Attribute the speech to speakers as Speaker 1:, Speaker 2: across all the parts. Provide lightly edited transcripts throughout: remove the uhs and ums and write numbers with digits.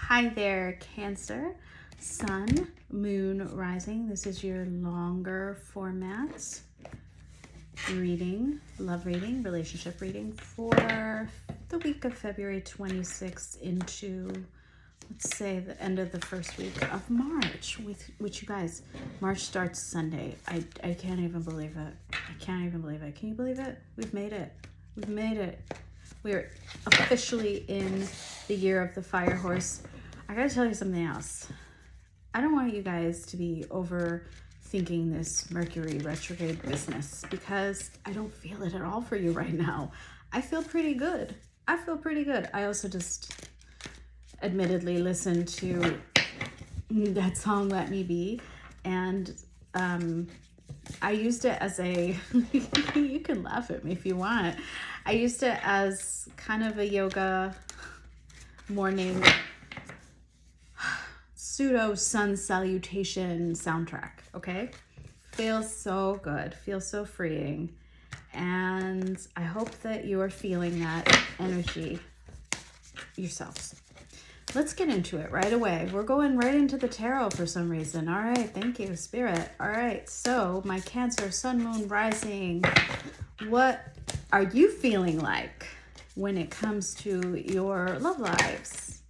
Speaker 1: Hi there, Cancer, Sun, Moon, Rising. This is your longer formats reading, love reading, relationship reading for the week of February 26th into, let's say, the end of the first week of March, which you guys, March starts Sunday. I can't even believe it. I can't even believe it. Can you believe it? We've made it. We've made it. We're officially in the year of the fire horse. I gotta tell you something else. I don't want you guys to be overthinking this Mercury retrograde business because I don't feel it at all for you right now. I feel pretty good. I feel pretty good. I also just admittedly listened to that song, Let Me Be, and I used it as a, you can laugh at me if you want. I used it as kind of a yoga morning pseudo sun salutation soundtrack, okay? Feels so good, feels so freeing. And I hope that you are feeling that energy yourselves. Let's get into it right away. We're going right into the tarot for some reason. All right, thank you, Spirit. All right, so my Cancer, Sun, Moon, Rising. What are you feeling like when it comes to your love lives?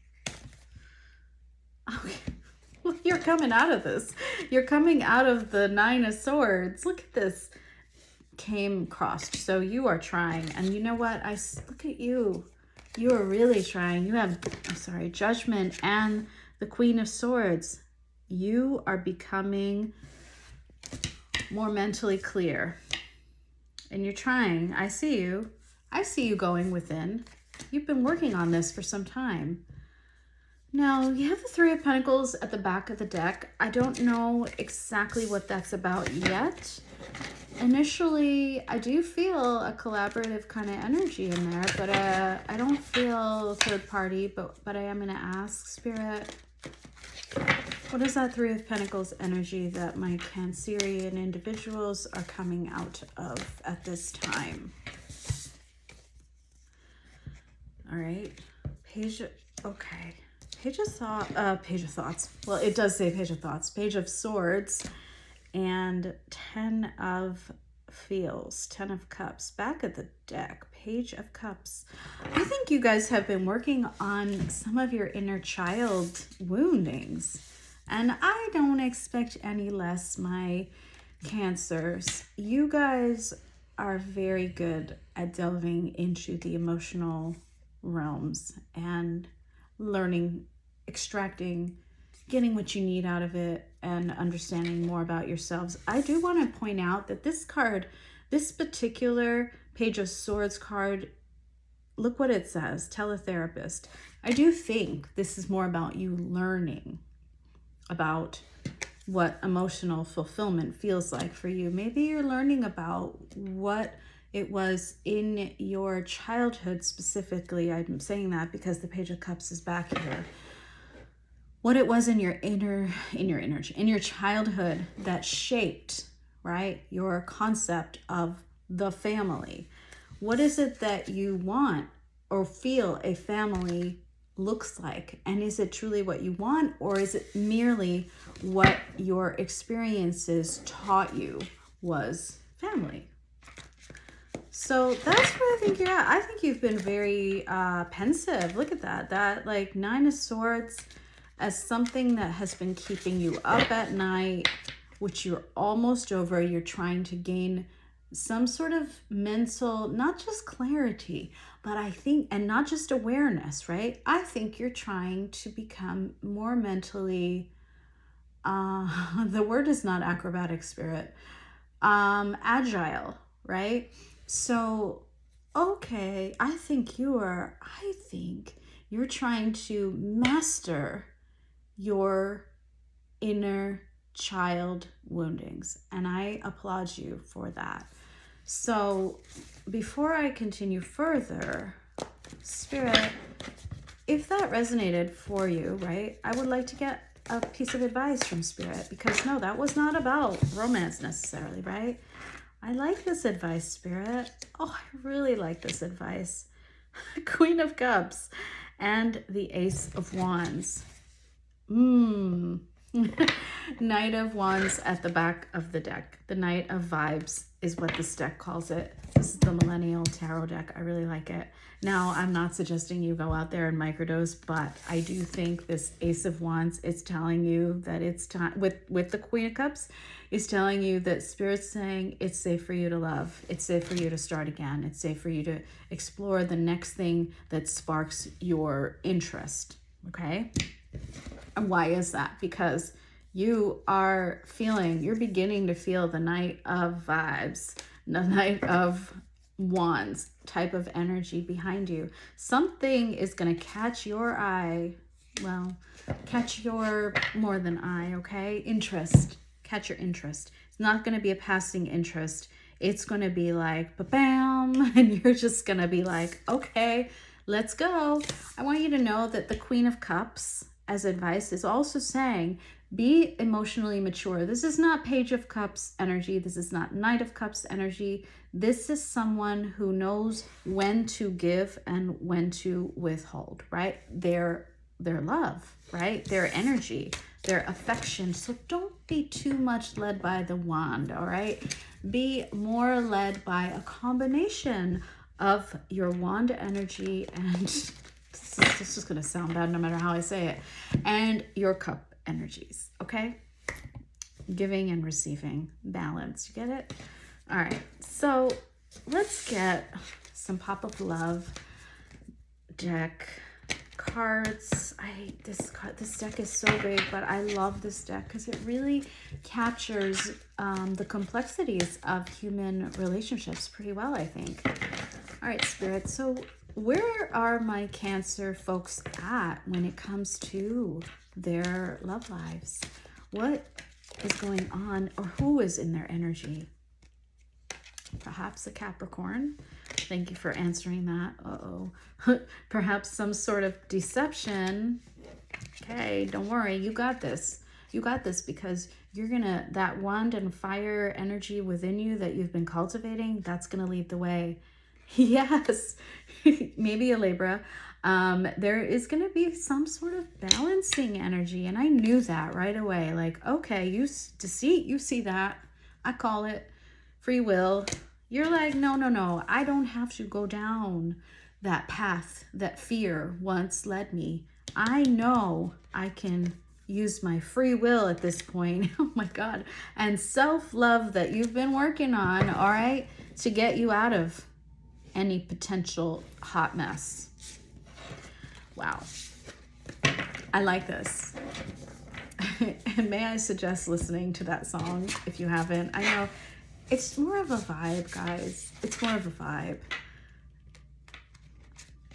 Speaker 1: Okay. Well, you're coming out of this. You're coming out of the Nine of Swords. Look at this. Came crossed. So you are trying. And you know what? Look at you. You are really trying. You have, Judgment and the Queen of Swords. You are becoming more mentally clear. And you're trying. I see you. I see you going within. You've been working on this for some time. Now, you have the Three of Pentacles at the back of the deck. I don't know exactly what that's about yet. Initially, I do feel a collaborative kind of energy in there, but I don't feel third party, but I am going to ask, Spirit, what is that Three of Pentacles energy that my Cancerian individuals are coming out of at this time? All right. Page of Thoughts. Well, it does say Page of Thoughts. Page of Swords and Ten of Feels, Ten of Cups. Back of the deck, Page of Cups. I think you guys have been working on some of your inner child woundings. And I don't expect any less, my Cancers. You guys are very good at delving into the emotional realms and learning, extracting, getting what you need out of it, and understanding more about yourselves. I do want to point out that this card, this particular Page of Swords card, look what it says, teletherapist. I do think this is more about you learning about what emotional fulfillment feels like for you. Maybe you're learning about what it was in your childhood specifically. I'm saying that because the Page of Cups is back here. What it was in your childhood that shaped, right, your concept of the family. What is it that you want or feel a family looks like? And is it truly what you want, or is it merely what your experiences taught you was family? So that's where I think you're at. I think you've been very pensive. Look at that. That like Nine of Swords as something that has been keeping you up at night, which you're almost over. You're trying to gain some sort of mental, not just clarity, but I think, and not just awareness, right? I think you're trying to become more mentally, the word is not acrobatic, Spirit, agile, right? So, okay, I think you're trying to master your inner child woundings, and I applaud you for that. So before I continue further, Spirit, if that resonated for you, right, I would like to get a piece of advice from Spirit, because no, that was not about romance necessarily, right? I like this advice, Spirit. Oh, I really like this advice. Queen of Cups. and the Ace of Wands. Knight of Wands at the back of the deck. The Knight of Vibes is what this deck calls it. This is the Millennial Tarot deck. I really like it. Now, I'm not suggesting you go out there and microdose, but I do think this Ace of Wands is telling you that it's time, with the Queen of Cups, is telling you that Spirit's saying it's safe for you to love. It's safe for you to start again. It's safe for you to explore the next thing that sparks your interest, okay? And why is that? Because you're beginning to feel the Knight of Vibes, the Knight of Wands type of energy behind you. Something is going to catch your eye. Well, catch your more than eye, okay? Interest. Catch your interest. It's not going to be a passing interest. It's going to be like, ba-bam, and you're just going to be like, okay, let's go. I want you to know that the Queen of Cups, as advice, is also saying, be emotionally mature. This is not Page of Cups energy. This is not Knight of Cups energy. This is someone who knows when to give and when to withhold, right? Their love, right? Their energy, their affection. So don't be too much led by the wand, all right? Be more led by a combination of your wand energy and this is just going to sound bad no matter how I say it, and your cup energies, okay? Giving and receiving, balance, you get it? All right, so let's get some Pop-Up Love deck cards. This deck is so big, but I love this deck because it really captures the complexities of human relationships pretty well, I think. All right, Spirit, so where are my Cancer folks at when it comes to their love lives? What is going on, or who is in their energy? Perhaps a Capricorn. Thank you for answering that. Uh-oh. Perhaps some sort of deception. Okay, don't worry. You got this. You got this because you're gonna, that wand and fire energy within you that you've been cultivating, that's gonna lead the way. Yes, maybe a Libra. There is going to be some sort of balancing energy. And I knew that right away. Like, okay, you see that. I call it free will. You're like, no. I don't have to go down that path that fear once led me. I know I can use my free will at this point. Oh my God. And self-love that you've been working on, all right, to get you out of any potential hot mess. Wow. I like this. And may I suggest listening to that song if you haven't? I know it's more of a vibe, guys. It's more of a vibe.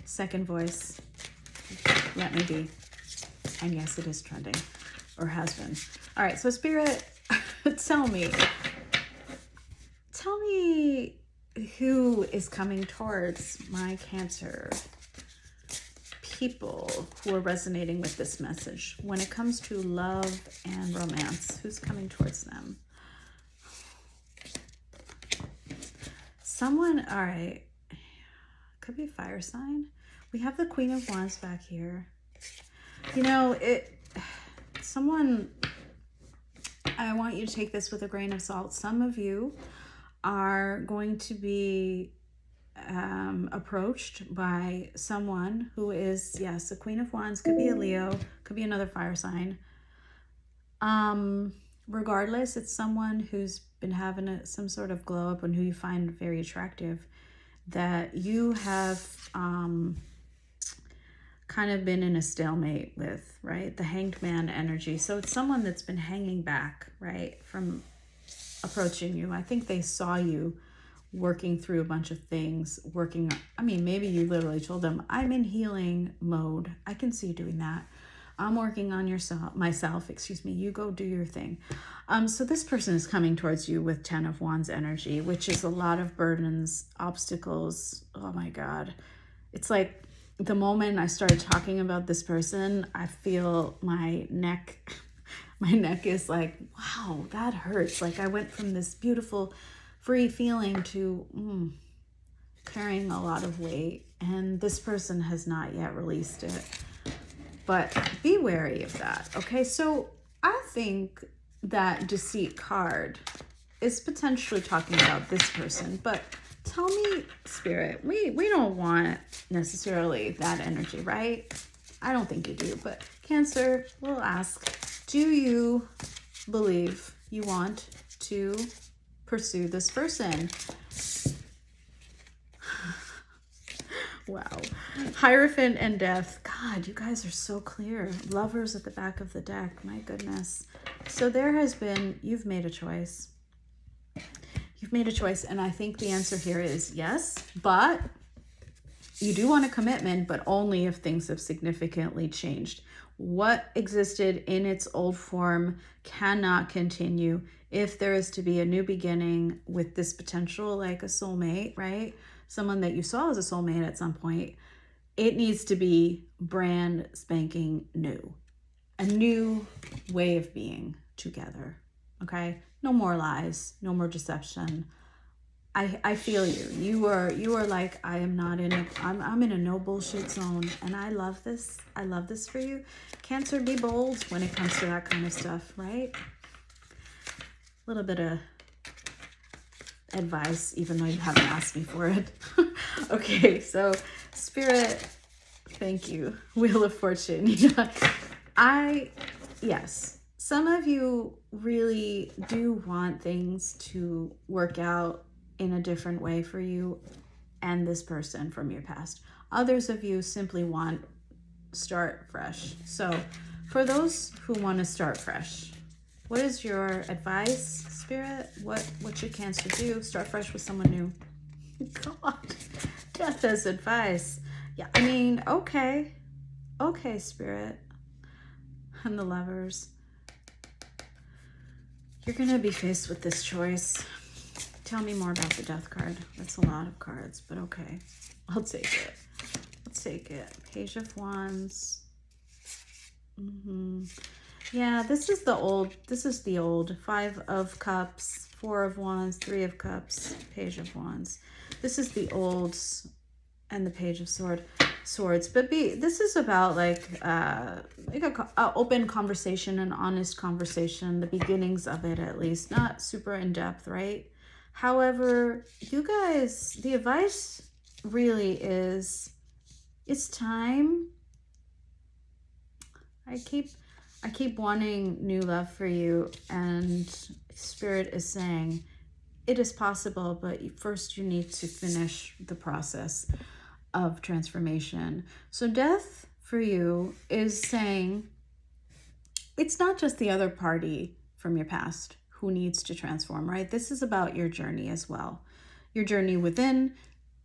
Speaker 1: Second voice. Let me be. And yes, it is trending, or has been. All right, so Spirit, tell me who is coming towards my Cancer people who are resonating with this message when it comes to love and romance. Who's coming towards them? Someone, all right, could be a fire sign. We have the Queen of Wands back here. You know, someone, I want you to take this with a grain of salt. Some of you are going to be approached by someone who is, yes, a Queen of Wands, could be a Leo, could be another fire sign. Regardless, it's someone who's been having some sort of glow up and who you find very attractive, that you have kind of been in a stalemate with, right? The Hanged Man energy. So it's someone that's been hanging back, right, from approaching you. I think they saw you working through a bunch of things, maybe you literally told them, I'm in healing mode. I can see you doing that. I'm working on myself, you go do your thing. So this person is coming towards you with Ten of Wands energy, which is a lot of burdens, obstacles. Oh my God. It's like the moment I started talking about this person, I feel my neck is like, wow, that hurts. Like I went from this beautiful, free feeling to carrying a lot of weight. And this person has not yet released it. But be wary of that, okay? So I think that deceit card is potentially talking about this person, but tell me, Spirit, we don't want necessarily that energy, right? I don't think you do, but Cancer, we'll ask, do you believe you want to pursue this person? Wow. Hierophant and Death. God, you guys are so clear. Lovers at the back of the deck. My goodness. So there has been, you've made a choice. You've made a choice, and I think the answer here is yes, but you do want a commitment, but only if things have significantly changed. What existed in its old form cannot continue. If there is to be a new beginning with this potential, like a soulmate, right? Someone that you saw as a soulmate at some point, it needs to be brand spanking new. A new way of being together, okay? No more lies, no more deception. I feel you. You are like, I am not in a, I'm in a no bullshit zone, and I love this. I love this for you. Cancer, be bold when it comes to that kind of stuff, right? A little bit of advice, even though you haven't asked me for it. Okay, so Spirit, thank you. Wheel of Fortune. Yes, some of you really do want things to work out in a different way for you and this person from your past. Others of you simply want start fresh. So for those who want to start fresh, what is your advice, Spirit? What should Cancer do? Start fresh with someone new. God, Death as advice. Yeah, I mean, okay, Spirit. And the Lovers. You're going to be faced with this choice. Tell me more about the Death card. That's a lot of cards, but okay. I'll take it. Let's take it. Page of Wands. Yeah, this is the old. 5 of Cups, 4 of Wands, 3 of Cups, Page of Wands. This is the old, and the Page of Swords. But this is about like a open conversation, an honest conversation, the beginnings of it at least, not super in depth, right? However, you guys, the advice really is, it's time. I keep wanting new love for you, and Spirit is saying it is possible, but first you need to finish the process of transformation. So Death for you is saying it's not just the other party from your past who needs to transform, right? This is about your journey as well. Your journey within,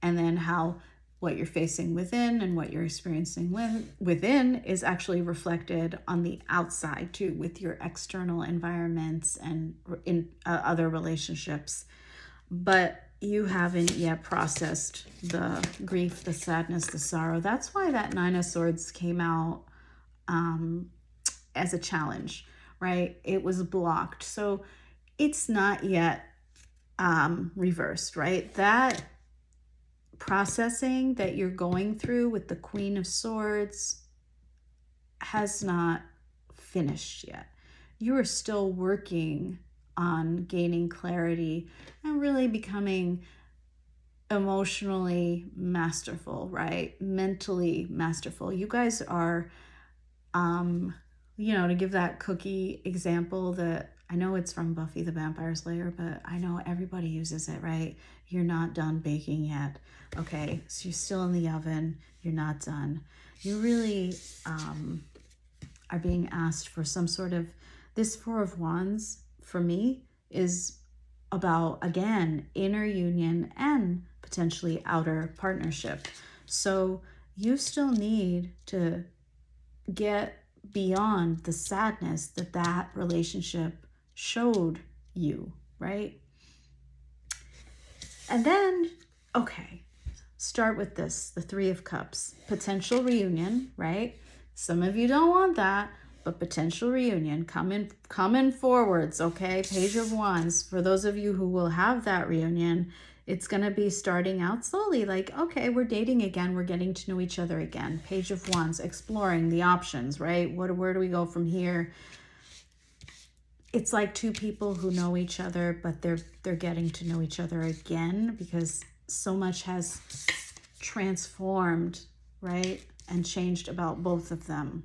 Speaker 1: and then how what you're facing within and what you're experiencing within is actually reflected on the outside too, with your external environments and in other relationships. But you haven't yet processed the grief, the sadness, the sorrow. That's why that 9 of Swords came out as a challenge, right? It was blocked. So it's not yet reversed, right? That processing that you're going through with the Queen of Swords has not finished yet. You are still working on gaining clarity and really becoming emotionally masterful, right? Mentally masterful. You guys are, to give that cookie example that I know it's from Buffy the Vampire Slayer, but I know everybody uses it, right? You're not done baking yet. Okay, so you're still in the oven. You're not done. You really are being asked for some sort of, this 4 of Wands for me is about, again, inner union and potentially outer partnership. So you still need to get beyond the sadness that relationship showed you, right? And then, okay, start with this, the 3 of Cups, potential reunion, right? Some of you don't want that, but potential reunion, coming forwards, okay? Page of Wands, for those of you who will have that reunion, It's going to be starting out slowly, like, okay, we're dating again. We're getting to know each other again. Page of Wands, exploring the options, right? Where do we go from here? It's like two people who know each other, but they're getting to know each other again because so much has transformed, right? And changed about both of them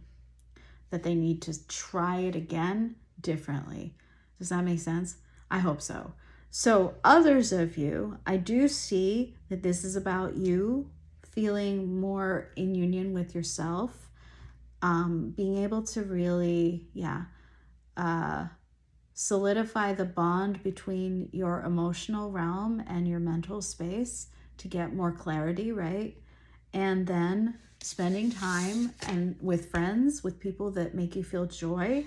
Speaker 1: that they need to try it again differently. Does that make sense? I hope so. So others of you, I do see that this is about you feeling more in union with yourself, being able to really, solidify the bond between your emotional realm and your mental space to get more clarity, right? And then spending time and with friends, with people that make you feel joy.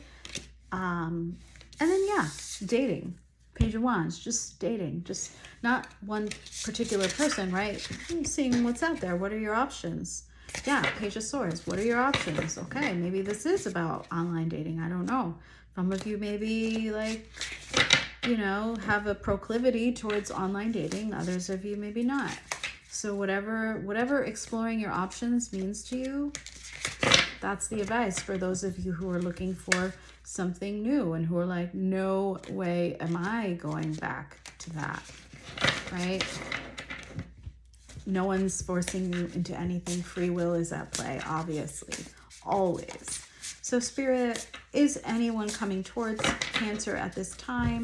Speaker 1: And then, dating. Page of Wands, just dating, just not one particular person, right? Seeing what's out there. What are your options? Yeah, Page of Swords. What are your options? Okay, maybe this is about online dating. I don't know. Some of you maybe have a proclivity towards online dating. Others of you maybe not. So whatever exploring your options means to you, that's the advice for those of you who are looking for something new and who are like, no way am I going back to that, right? No one's forcing you into anything. Free will is at play, obviously, always. So Spirit, is anyone coming towards Cancer at this time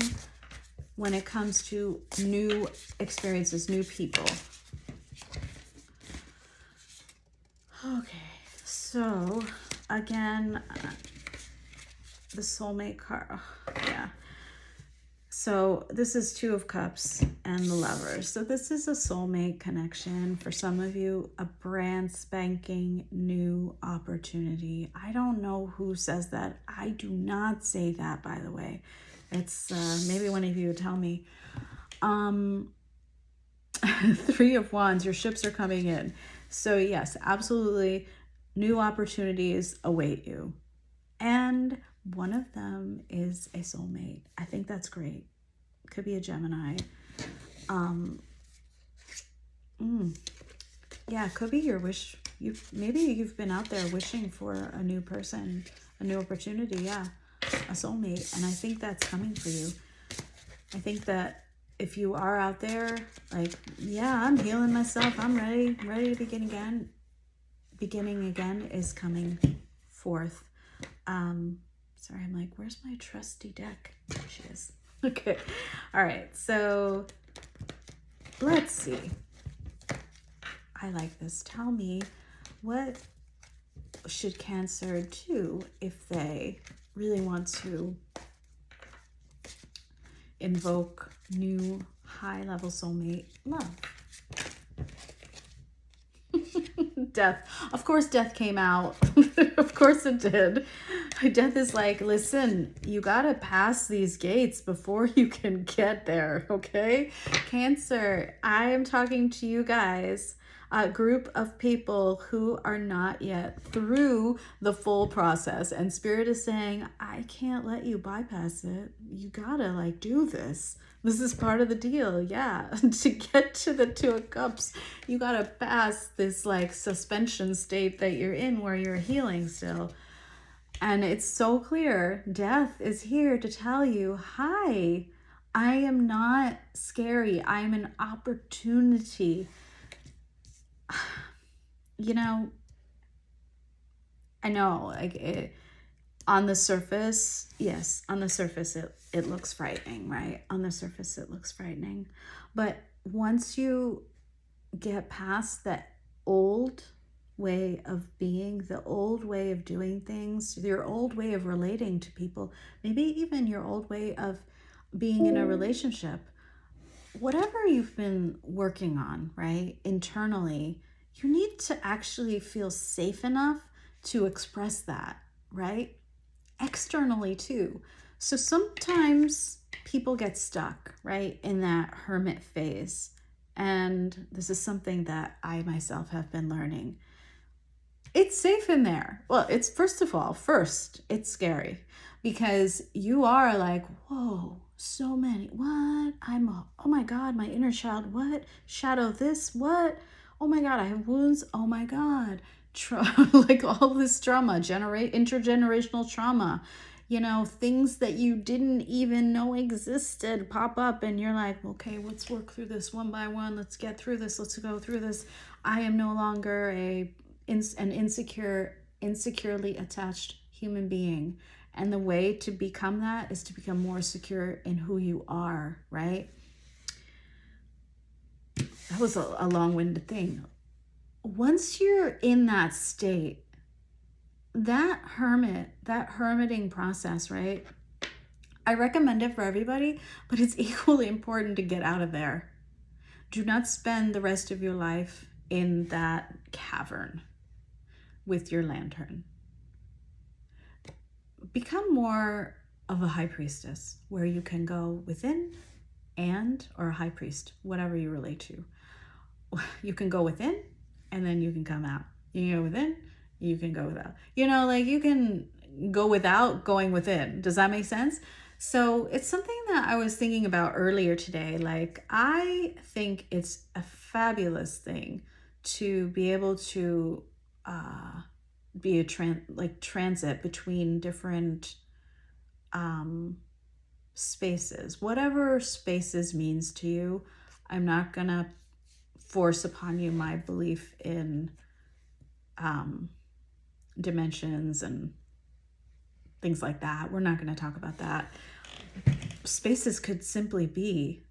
Speaker 1: when it comes to new experiences, new people? Okay, so again, the Soulmate card. So this is Two of Cups and the Lovers. So this is a soulmate connection. For some of you, a brand spanking new opportunity. I don't know who says that. I do not say that, by the way. It's maybe one of you would tell me. Three of Wands, your ships are coming in. So yes, absolutely, new opportunities await you. And one of them is a soulmate. I think that's great. Could be a Gemini. Could be your wish. Maybe you've been out there wishing for a new person, a new opportunity. Yeah, a soulmate. And I think that's coming for you. I think that if you are out there, like, I'm healing myself. I'm ready to begin again. Beginning again is coming forth. Sorry, I'm like, where's my trusty deck? There she is. Okay. All right. So let's see. I like this. Tell me, what should Cancer do if they really want to invoke new high-level soulmate love? Death. Of course, death came out. Of course it did. Death is like, listen, you gotta pass these gates before you can get there, okay? Cancer, I am talking to you guys, a group of people who are not yet through the full process. And Spirit is saying, I can't let you bypass it. You gotta do this. This is part of the deal. Yeah. To get to the Two of Cups, you gotta pass this suspension state that you're in where you're healing still. And it's so clear. Death is here to tell you, hi, I am not scary. I am an opportunity. I know, on the surface, yes, on the surface, it looks frightening, right? On the surface, it looks frightening. But once you get past that old way of being, the old way of doing things, your old way of relating to people, maybe even your old way of being in a relationship, whatever you've been working on, right, internally, you need to actually feel safe enough to express that, right? Externally too. So sometimes people get stuck, right, in that hermit phase. And this is something that I myself have been learning. it's safe in there. Well, it's first, it's scary because you are like, whoa, so many. What? Oh my God, my inner child. What? Shadow this. What? Oh my God, I have wounds. Oh my God. Like all this trauma, intergenerational trauma, things that you didn't even know existed pop up, and you're like, okay, let's work through this one by one. Let's get through this. Let's go through this. I am no longer an insecurely attached human being. And the way to become that is to become more secure in who you are, right? That was a long-winded thing. Once you're in that state, that hermiting process, right? I recommend it for everybody, but it's equally important to get out of there. Do not spend the rest of your life in that cavern with your lantern. Become more of a high priestess where you can go within or a high priest, whatever you relate to. You can go within and then you can come out. You can go within, you can go without. You can go without going within. Does that make sense? So it's something that I was thinking about earlier today. Like, I think it's a fabulous thing to be able to be a transit between different spaces, whatever spaces means to you. I'm not gonna force upon you my belief in dimensions and things like that. We're not going to talk about that. Spaces could simply be,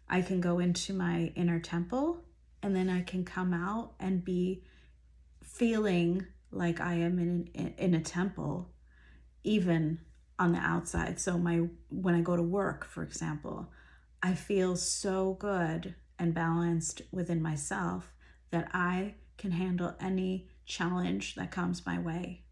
Speaker 1: I can go into my inner temple and then I can come out and be feeling like I am in a temple, even on the outside. So when I go to work, for example, I feel so good and balanced within myself that I can handle any challenge that comes my way.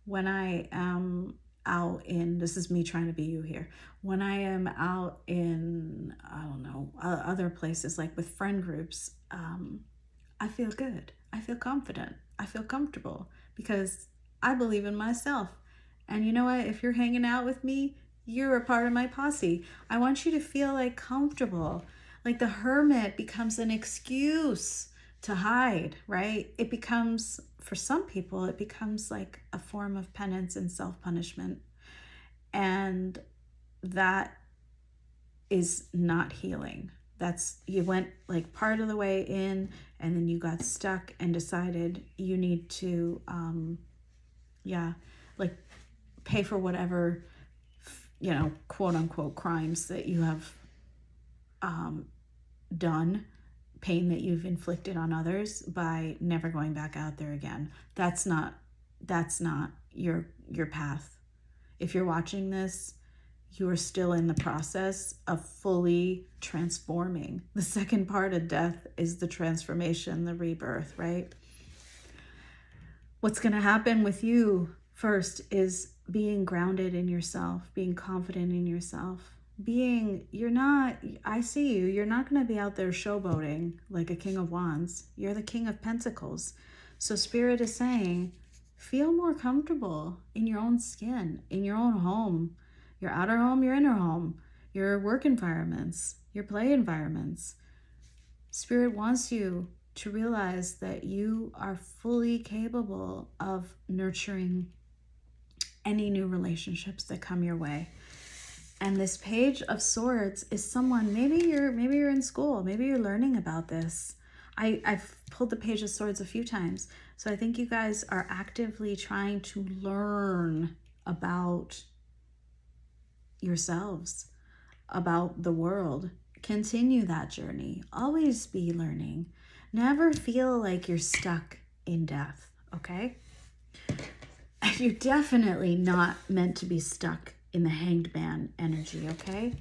Speaker 1: When I am out in, this is me trying to be you here, when I am out in, I don't know, other places, like with friend groups, I feel good. I feel confident. I feel comfortable because I believe in myself. And you know what? If you're hanging out with me, you're a part of my posse. I want you to feel like comfortable. Like the hermit becomes an excuse to hide, right? It becomes, for some people, it becomes like a form of penance and self-punishment. And that is not healing. You went like part of the way in and then you got stuck and decided you need to, pay for whatever, quote unquote crimes that you have done, pain that you've inflicted on others by never going back out there again. That's not your path. If you're watching this, you are still in the process of fully transforming. The second part of death is the transformation, the rebirth, right? What's going to happen with you first is being grounded in yourself, being confident in yourself. I see you, you're not going to be out there showboating like a king of wands. You're the king of pentacles. So Spirit is saying, feel more comfortable in your own skin, in your own home, your outer home, your inner home, your work environments, your play environments. Spirit wants you to realize that you are fully capable of nurturing any new relationships that come your way. And this Page of Swords is someone, maybe you're in school, maybe you're learning about this. I've pulled the Page of Swords a few times. So I think you guys are actively trying to learn about yourselves, about the world. Continue that journey. Always be learning. Never feel like you're stuck in death, okay? And you're definitely not meant to be stuck in the Hanged Man energy, okay?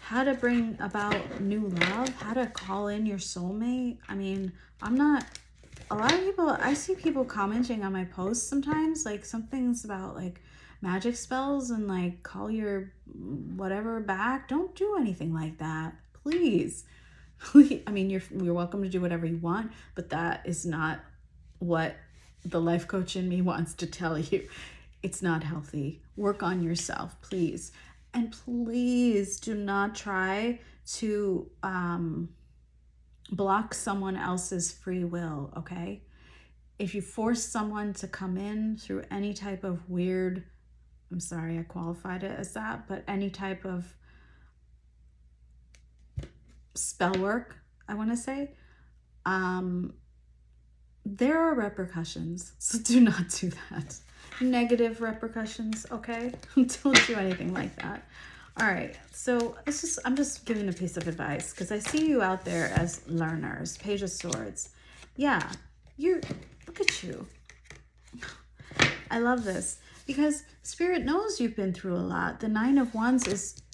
Speaker 1: How to bring about new love, how to call in your soulmate. I mean, a lot of people, I see people commenting on my posts sometimes, like something's about like magic spells and like call your whatever back. Don't do anything like that, please. I mean, you're welcome to do whatever you want, but that is not what the life coach in me wants to tell you it's not healthy. Work on yourself, please. And please do not try to block someone else's free will, okay? If you force someone to come in through any type of weird, I'm sorry I qualified it as that, but any type of spell work, I want to say, there are repercussions, so do not do that. Negative repercussions, okay? Don't do anything like that. All right, so I'm just giving a piece of advice because I see you out there as learners. Page of Swords. Yeah, look at you. I love this because Spirit knows you've been through a lot. The Nine of Wands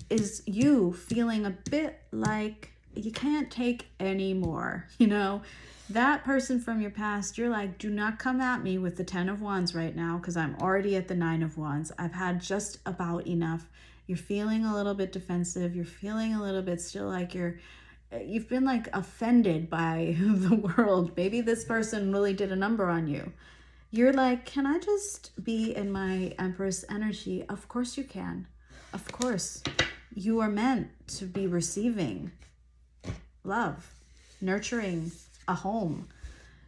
Speaker 1: is you feeling a bit like you can't take any more, you know? That person from your past, you're like, do not come at me with the Ten of Wands right now because I'm already at the Nine of Wands. I've had just about enough. You're feeling a little bit defensive. You're feeling a little bit still like you've been like offended by the world. Maybe this person really did a number on you. You're like, can I just be in my Empress energy? Of course you can. Of course. You are meant to be receiving love, nurturing, a home.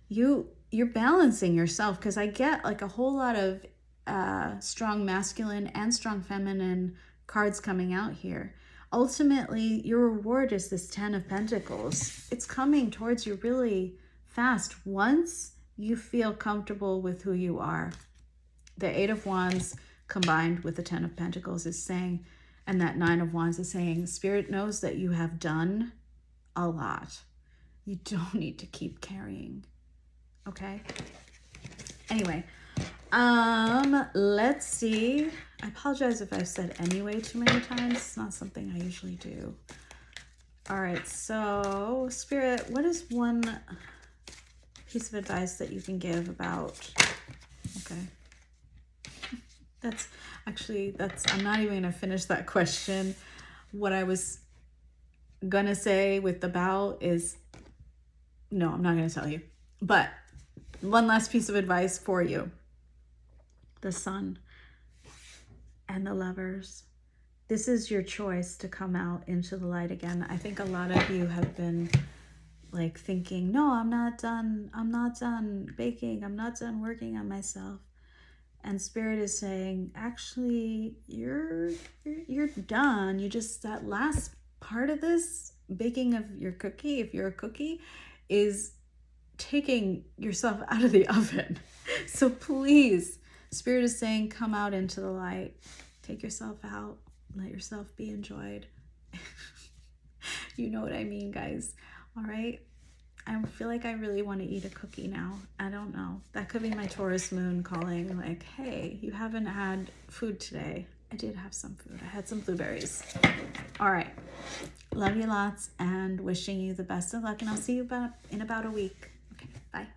Speaker 1: You're balancing yourself because I get like a whole lot of strong masculine and strong feminine cards coming out here. Ultimately, your reward is this Ten of Pentacles. It's coming towards you really fast once you feel comfortable with who you are. The Eight of Wands combined with the Ten of Pentacles is saying, and that Nine of Wands is saying, Spirit knows that you have done a lot. You don't need to keep carrying, okay? Anyway, let's see. I apologize if I've said anyway too many times. It's not something I usually do. All right, so Spirit, what is one piece of advice that you can give about, okay. I'm not even gonna finish that question. What I was gonna say with the about is, no, I'm not going to tell you. But one last piece of advice for you. The Sun and the Lovers. This is your choice to come out into the light again. I think a lot of you have been like thinking, no, I'm not done. I'm not done baking. I'm not done working on myself. And Spirit is saying, actually, you're done. You just, that last part of this, baking of your cookie, if you're a cookie, is taking yourself out of the oven. So please, Spirit is saying, come out into the light. Take yourself out. Let yourself be enjoyed. You know what I mean, guys. All right? I feel like I really want to eat a cookie now. I don't know. That could be my Taurus moon calling, like, hey, you haven't had food today. I did have some food. I had some blueberries. All right. Love you lots and wishing you the best of luck. And I'll see you in about a week. Okay, bye.